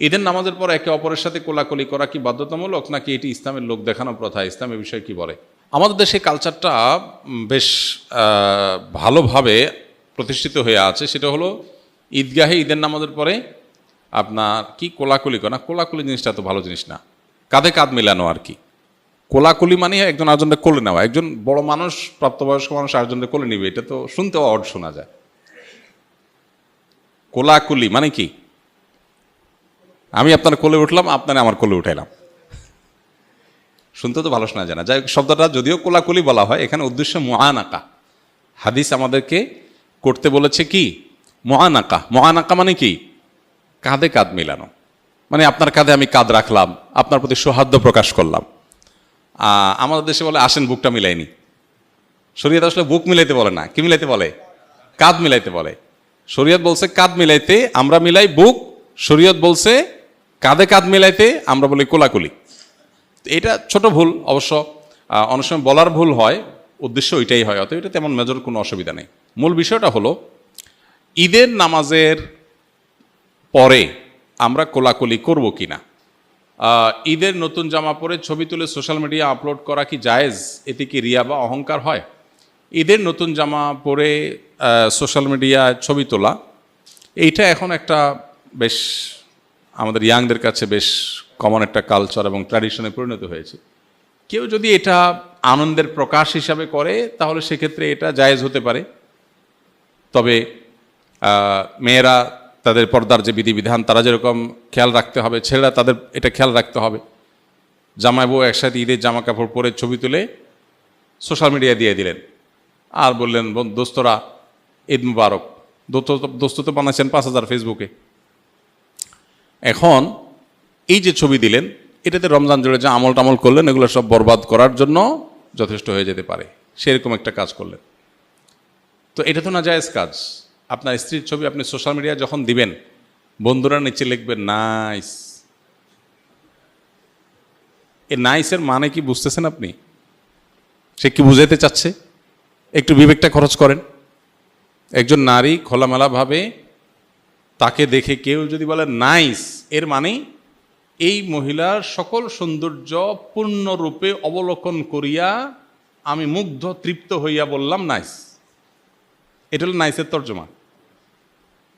ঈদের নামাজের পর একে অপরের সাথে কোলাকুলি করা কি বাধ্যতামূলক, নাকি এটি ইসলামের লোক দেখানো প্রথা? ইসলাম এ বিষয়ে কি বলে? আমাদের দেশে কালচারটা বেশ ভালোভাবে প্রতিষ্ঠিত হয়ে আছে। সেটা হলো ঈদগাহে ঈদের নামাজের পরে আপনার কি কোলাকুলি করা। কোলাকুলি জিনিসটা তো ভালো জিনিস না, কাঁধে কাঁধ মেলানো আর কি। কোলাকুলি মানে একজন আরেকজনকে কোলে নেওয়া। একজন বড় মানুষ, প্রাপ্তবয়স্ক মানুষ আরেকজনকে কোলে নিবে, এটা তো শুনতেও অড শোনা যায়। কোলাকুলি মানে কি? আমি আপনার কোলে উঠলাম, আপনারা আমার কোলে উঠাইলাম, শুনতে তো ভালো শোনা যায় না। যাই হোক, শব্দটা যদিও কোলাকুলি বলা হয়, এখানে উদ্দেশ্য মুআনাকা। হাদিস আমাদেরকে করতে বলেছে কি? মুআনাকা। মুআনাকা মানে কি? কাঁধে কাঁধ মিলানো। মানে আপনার কাঁধে আমি কাঁধ রাখলাম, আপনার প্রতি সৌহার্দ্য প্রকাশ করলাম। আমাদের দেশে বলে আসেন বুকটা মিলাইনি। শরীয়ত আসলে বুক মিলাইতে বলে না, কি মিলাইতে বলে? কাঁধ মিলাইতে বলে। শরীয়ত বলছে কাঁধ মিলাইতে, আমরা মিলাই বুক। শরীয়ত বলছে কাঁধে কাঁধ মিলাইতে, আমরা বলি কোলাকুলি। এটা ছোট ভুল অবশ্য, অনেক সময় বলার ভুল হয়, উদ্দেশ্য ওইটাই হয়, অতএব এটা তেমন মেজর কোনো অসুবিধা নেই। মূল বিষয়টা হলো ঈদের নামাজের পরে আমরা কোলাকুলি করব কি না। ঈদের নতুন জামা পরে ছবি তুলে সোশ্যাল মিডিয়া আপলোড করা কি জায়েজ? এতে কি রিয়া বা অহংকার হয়? ঈদের নতুন জামা পরে সোশ্যাল মিডিয়ায় ছবি তোলা, এইটা এখন একটা বেশ আমাদের ইয়াংদের কাছে বেশ কমন একটা কালচার এবং ট্র্যাডিশনে পরিণত হয়েছে। কেউ যদি এটা আনন্দের প্রকাশ হিসাবে করে তাহলে সেক্ষেত্রে এটা জায়েজ হতে পারে। তবে মেয়েরা তাদের পর্দার যে বিধিবিধান তারা যেরকম খেয়াল রাখতে হবে, ছেলেরা তাদের এটা খেয়াল রাখতে হবে। জামাই বউ একসাথে ঈদের জামা কাপড় পরে ছবি তুলে সোশ্যাল মিডিয়ায় দিয়ে দিলেন আর বললেন দোস্তরা ঈদ মুবারক। দোস্ত তো বানাচ্ছেন 5,000 ফেসবুকে। এখন এই যে ছবি দিলেন, এটাতে রমজান জুড়ে যে আমল টামল করলেন এগুলো সব বরবাদ করার জন্য যথেষ্ট হয়ে যেতে পারে। সেরকম একটা কাজ করলেন, তো এটা তো না জায়েজ কাজ। আপনার স্ত্রীর ছবি আপনি সোশ্যাল মিডিয়ায় যখন দিবেন, বন্ধুরা নিচে লিখবেন নাইস। এ নাইসের মানে কি বুঝতেছেন আপনি? সে কি বুঝাইতে চাচ্ছে? একটু বিবেকটা খরচ করেন। একজন নারী খোলামেলাভাবে তাকে দেখে কেউ যদি বলে নাইস, এর মানে এই মহিলার সকল সৌন্দর্য পূর্ণরূপে অবলোকন করিয়া আমি মুগ্ধ তৃপ্ত হইয়া বললাম নাইস। এটা হলো নাইসের তর্জমা।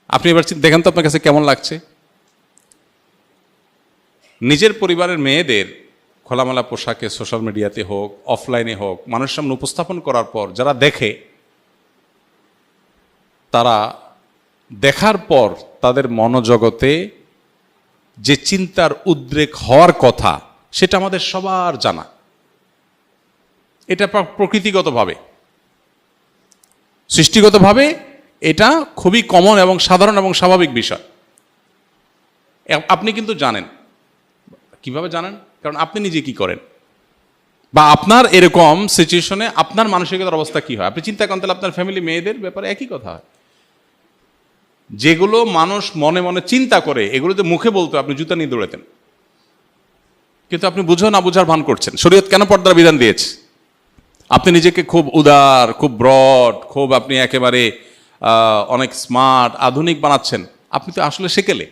আপনি এবার দেখেন তো আপনার কাছে কেমন লাগছে। নিজের পরিবারের মেয়েদের খোলামেলা পোশাকে সোশ্যাল মিডিয়াতে হোক, অফলাইনে হোক, মানুষের সামনে উপস্থাপন করার পর যারা দেখে, তারা দেখার পর তাদের মনোজগতে যে চিন্তার উদ্রেক হওয়ার কথা সেটা আমাদের সবার জানা। এটা প্রকৃতিগতভাবে, সৃষ্টিগতভাবে এটা খুবই কমন এবং সাধারণ এবং স্বাভাবিক বিষয়। আপনি কিন্তু জানেন। কিভাবে জানেন? কারণ আপনি নিজে কি করেন, বা আপনার এরকম সিচুয়েশনে আপনার মানসিকতার অবস্থা কি হয় আপনি চিন্তা করেন। তাহলে আপনার ফ্যামিলি মেয়েদের ব্যাপারে একই কথা হয়। যেগুলো মানুষ মনে মনে চিন্তা করে, এগুলো যে মুখে বলতো আপনি জুতা নিয়ে দৌড়াতেন, কিন্তু আপনি বুঝো না বুঝার ভান করছেন। শরীয়ত কেন পর্দার বিধান দিয়েছে? আপনি নিজেকে খুব উদার, খুব ব্রড, খুব আপনি একেবারে অনেক স্মার্ট, আধুনিক বানাচ্ছেন। আপনি তো আসলে সেকেলে।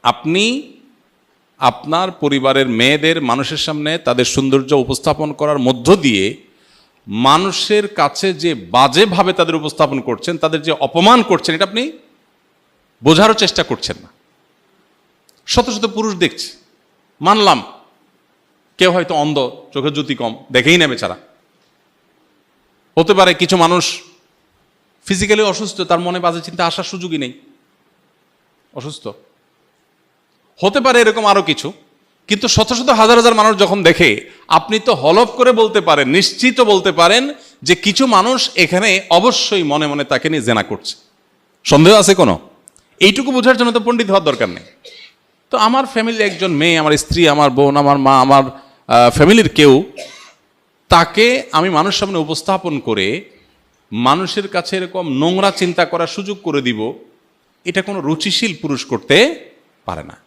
আপনি আপনার পরিবারের মেয়েদের মানুষের সামনে তাদের সৌন্দর্য উপস্থাপন করার মধ্য দিয়ে মানুষের কাছে যে বাজেভাবে তাদের উপস্থাপন করছেন, তাদের যে অপমান করছেন, এটা আপনি বোঝারও চেষ্টা করছেন না। শত শত পুরুষ দেখছে, মানলাম কেউ হয়তো অন্ধ, চোখের জ্যোতি কম, দেখেই নেবে ছাড়া। হতে পারে কিছু মানুষ ফিজিক্যালি অসুস্থ, তার মনে বাজে চিন্তা আসার সুযোগই নেই, অসুস্থ। হতে পারে এরকম আরো কিছু। কিন্তু শত শত হাজার হাজার মানুষ যখন দেখে, আপনি তো হলফ করে বলতে পারেন, নিশ্চিত বলতে পারেন যে কিছু মানুষ এখানে অবশ্যই মনে মনে তাকে নিয়ে জেনা করছে। সন্দেহ আছে কোনো? এইটুকু বোঝার জন্য তো পণ্ডিত হওয়ার দরকার নেই। তো আমার ফ্যামিলি একজন মেয়ে, আমার স্ত্রী, আমার বোন, আমার মা, আমার ফ্যামিলির কেউ, তাকে আমি মানুষের সামনে উপস্থাপন করে মানুষের কাছে এরকম নোংরা চিন্তা করার সুযোগ করে দিব, এটা কোনো রুচিশীল পুরুষ করতে পারে না।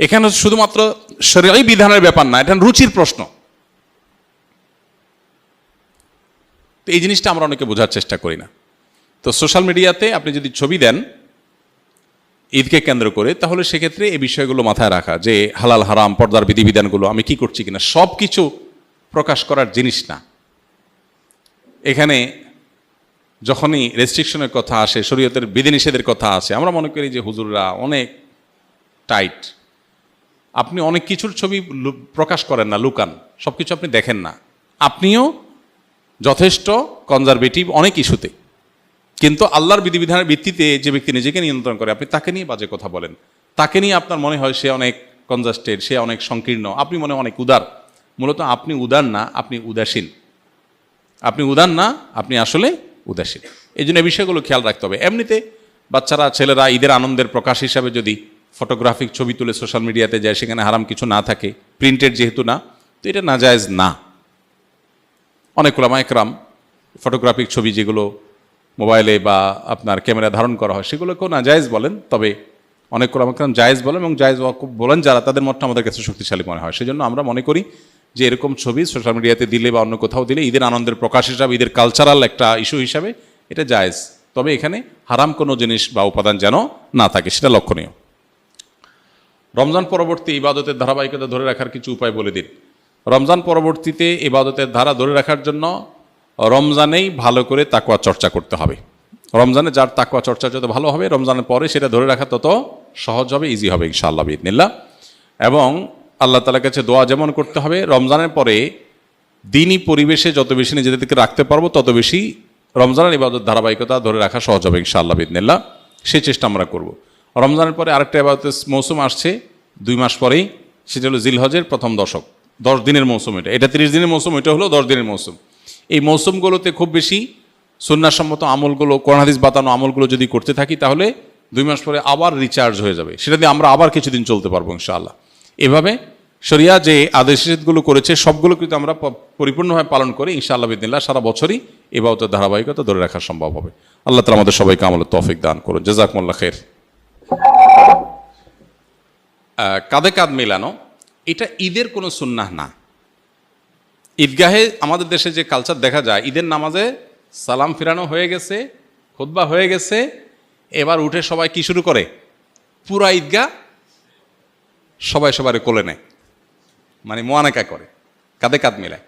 এখানে শুধুমাত্র শরীয়ী বিধানের ব্যাপার না, এটা রুচির প্রশ্ন। তো এই জিনিসটা আমরা অনেকে বোঝার চেষ্টা করি না। তো সোশ্যাল মিডিয়াতে আপনি যদি ছবি দেন, ঈদকে কেন্দ্র করে, তাহলে সেক্ষেত্রে এই বিষয়গুলো মাথায় রাখা যে হালাল হারাম পর্দার বিধিবিধানগুলো আমি কি করছি কিনা সব কিছু প্রকাশ করার জিনিস না। এখানে যখনই রেস্ট্রিকশনের কথা আসে, শরীয়তের বিধিনিষেধের কথা আসে, আমরা মনে করি যে হুজুররা অনেক টাইট, আপনি অনেক কিছুর ছবি প্রকাশ করেন না, লুকান, সব কিছু আপনি দেখেন না, আপনিও যথেষ্ট কনজারভেটিভ অনেক ইস্যুতে। কিন্তু আল্লাহর বিধিবিধানের ভিত্তিতে যে ব্যক্তি নিজেকে নিয়ন্ত্রণ করে, আপনি তাকে নিয়ে বাজে কথা বলেন, তাকে নিয়ে আপনার মনে হয় সে অনেক কনজাস্টেড, সে অনেক সংকীর্ণ, আপনি মনে অনেক উদার। মূলত আপনি উদার না, আপনি উদাসীন। আপনি উদার না, আপনি আসলে উদাসীন। এই জন্য এই বিষয়গুলো খেয়াল রাখতে হবে। এমনিতে বাচ্চারা, ছেলেরা ঈদের আনন্দের প্রকাশ হিসাবে যদি ফটোগ্রাফিক ছবি তুলে সোশ্যাল মিডিয়াতে যায়, সেখানে হারাম কিছু না থাকে, প্রিন্টেড যেহেতু না, তো এটা নাজায়েজ না। অনেক ওলামা একরাম ফটোগ্রাফিক ছবি যেগুলো মোবাইলে বা আপনার ক্যামেরা ধারণ করা হয় সেগুলোকেও নাজায়েজ বলেন, তবে অনেক ওলামা একরাম জায়েজ বলেন, এবং জায়েজ বলেন যারা, তাদের মতটা আমাদের কাছে শক্তিশালী মনে হয়। সেজন্য আমরা মনে করি যে এরকম ছবি সোশ্যাল মিডিয়াতে দিলে বা অন্য কোথাও দিলে ঈদের আনন্দের প্রকাশ হিসাবে, ঈদের কালচারাল একটা ইস্যু হিসাবে এটা জায়েজ, তবে এখানে হারাম কোনো জিনিস বা উপাদান যেন না থাকে, সেটা লক্ষণীয়। রমজান পরবর্তী ইবাদতের ধারাবাহিকতা ধরে রাখার কিছু উপায় বলে দিন। রমজান পরবর্তীতে ইবাদতের ধারা ধরে রাখার জন্য রমজানেই ভালো করে তাকওয়া চর্চা করতে হবে। রমজানে যার তাকওয়া চর্চা যত ভালো হবে, রমজানের পরে সেটা ধরে রাখা তত সহজ হবে, ইজি হবে ইনশাআল্লাহ বিইذনিল্লাহ। এবং আল্লাহ তাআলার কাছে দোয়া যেমন করতে হবে, রমজানের পরে দিনী পরিবেশে যত বেশি নিজেদেরকে রাখতে পারবো, তত বেশি রমজানের ইবাদত ধারাবাহিকতা ধরে রাখা সহজ হবে ইনশাআল্লাহ বিইذনিল্লাহ। সেই চেষ্টা আমরা করব। রমজানের পরে আরেকটা ইবাদতের মৌসুম আসছে 2 মাস পরেই, সেটা হলো জিলহজের প্রথম দশক, 10 দিনের মৌসুম। এটা 30 দিনের মৌসুম, এটা হলো 10 দিনের মৌসুম। এই মৌসুমগুলোতে খুব বেশি সুন্নাহসম্মত আমলগুলো, কোরআন হাদিস বাতানো আমলগুলো যদি করতে থাকি, তাহলে 2 মাস পরে আবার রিচার্জ হয়ে যাবে, সেটা দিয়ে আমরা আবার কিছুদিন চলতে পারবো ইনশাআল্লাহ। এভাবে শরিয়া যে আদেশ নিষেধগুলো করেছে সবগুলো কিন্তু আমরা পরিপূর্ণভাবে পালন করে ইনশাআল্লাহ বিইذনিল্লাহ সারা বছরই ইবাদতের ধারাবাহিকতা ধরে রাখা সম্ভব হবে। আল্লাহ তাআলা আমাদের সবাইকে আমলের তৌফিক দান করুন। জাযাকুমুল্লাহ খাইর। কাঁধে কাঁধ মেলানো এটা ঈদের কোনো সুন্নাহ না। ঈদগাহে আমাদের দেশে যে কালচার দেখা যায়, ঈদের নামাজে সালাম ফিরানো হয়ে গেছে, খুতবা হয়ে গেছে, এবার উঠে সবাই কি শুরু করে, পুরা ঈদগাহ সবাই সবার কোলে নেয়, মানে মুআনাকা করে, কাঁধে কাঁধ মেলায়।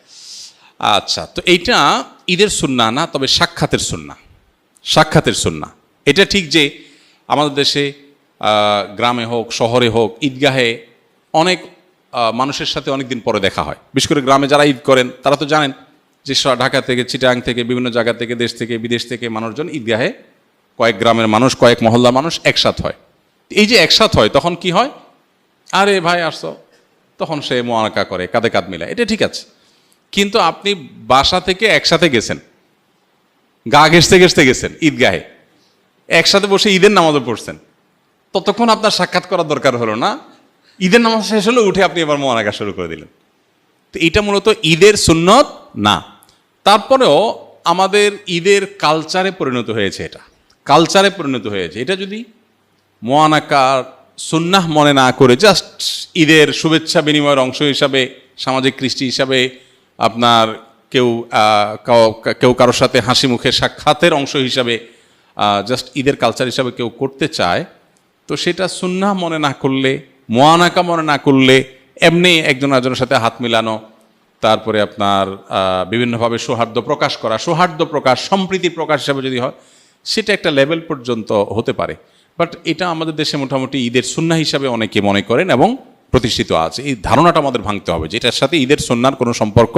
আচ্ছা, তো এইটা ঈদের সুন্নাহ না, তবে সাক্ষাতের সুন্নাহ। সাক্ষাতের সুন্নাহ এটা ঠিক যে আমাদের দেশে গ্রামে হোক শহরে হোক ঈদগাহে অনেক মানুষের সাথে অনেক দিন পরে দেখা হয়। বিশেষ করে গ্রামে যারা ঈদ করেন তারা তো জানেন যে ঢাকা থেকে, চিটাগাং থেকে, বিভিন্ন জায়গা থেকে, দেশ থেকে, বিদেশ থেকে মানুষজন ঈদগাহে, কয়েক গ্রামের মানুষ, কয়েক মহল্লার মানুষ একসাথ হয়। এই যে একসাথ হয়, তখন কি হয়, আরে ভাই আসছো, তখন সে মুআনাকা করে, কাঁধে কাঁধ মিলায়, এটা ঠিক আছে। কিন্তু আপনি বাসা থেকে একসাথে গেছেন, গা ঘেঁষতে ঘেঁষতে গেছেন ঈদগাহে, একসাথে বসে ঈদের নামাজও পড়ছেন, ততক্ষণ আপনার সাক্ষাৎ করার দরকার হলো না। ঈদের নামাজ শেষ হলো, উঠে আপনি এবার মুআনাকা শুরু করে দিলেন। তো এটা মূলত ঈদের সুন্নত না। তারপরেও আমাদের ঈদের কালচারে পরিণত হয়েছে, এটা কালচারে পরিণত হয়েছে। এটা যদি মুআনাকার সুন্নাহ মনে না করে জাস্ট ঈদের শুভেচ্ছা বিনিময়ের অংশ হিসাবে, সামাজিক কৃষ্টি হিসাবে, আপনার কেউ কেউ কারোর সাথে হাসি মুখে সাক্ষাতের অংশ হিসাবে জাস্ট ঈদের কালচার হিসাবে কেউ করতে চায়, তো সেটা সুন্নাহ মনে না করলে, মুআনাকা মনে না করলে, এমনি একজন আরেকজনের সাথে হাত মিলানো, তারপরে আপনার বিভিন্নভাবে সৌহার্দ্য প্রকাশ করা, সৌহার্দ্য প্রকাশ, সম্প্রীতি প্রকাশ হিসাবে যদি হয়, সেটা একটা লেভেল পর্যন্ত হতে পারে। বাট এটা আমাদের দেশে মোটামুটি ঈদের সুন্নাহ হিসাবে অনেকে মনে করেন এবং প্রতিষ্ঠিত আছে। এই ধারণাটা আমাদের ভাঙতে হবে যে এটার সাথে ঈদের সুন্নাহর কোনো সম্পর্ক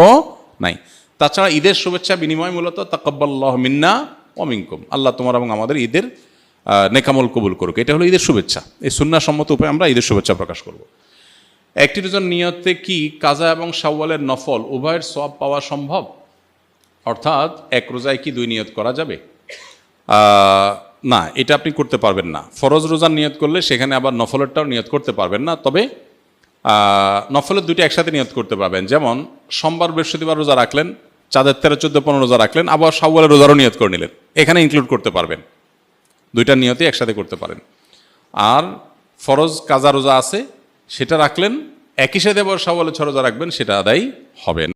নাই। তাছাড়া ঈদের শুভেচ্ছা বিনিময় মূলত তাকাব্বালাল্লাহু মিন্না ওয়া মিনকুম, আল্লাহ তোমার এবং আমাদের ঈদের নেকামল কবুল করুক, এটা হলো ঈদের শুভেচ্ছা। এই সুন্নাহ সম্মত উপায়ে আমরা ঈদের শুভেচ্ছা প্রকাশ করব। একটি রোজার নিয়তে কি কাজা এবং শাওয়ালের নফল উভয়ের সওয়াব পাওয়া সম্ভব? অর্থাৎ এক রোজায় কি 2 নিয়ত করা যাবে? না, এটা আপনি করতে পারবেন না। ফরজ রোজার নিয়ত করলে সেখানে আবার নফলেরটাও নিয়ত করতে পারবেন না। তবে নফলের 2টা একসাথে নিয়ত করতে পারবেন। যেমন সোমবার বৃহস্পতিবার রোজা রাখলেন, চাঁদের 13, 14, 15 রোজা রাখলেন, আবার শাওয়ালের রোজারও নিয়ত করে নিলেন, এখানে ইনক্লুড করতে পারবেন। 2টা নিয়তই একসাথে করতে পারেন। আর ফরজ কাজা রোজা আছে, সেটা রাখলেন, একই সাথে আবার শাওয়ালের 6 রোজা রাখবেন, সেটা আদায় হবে না।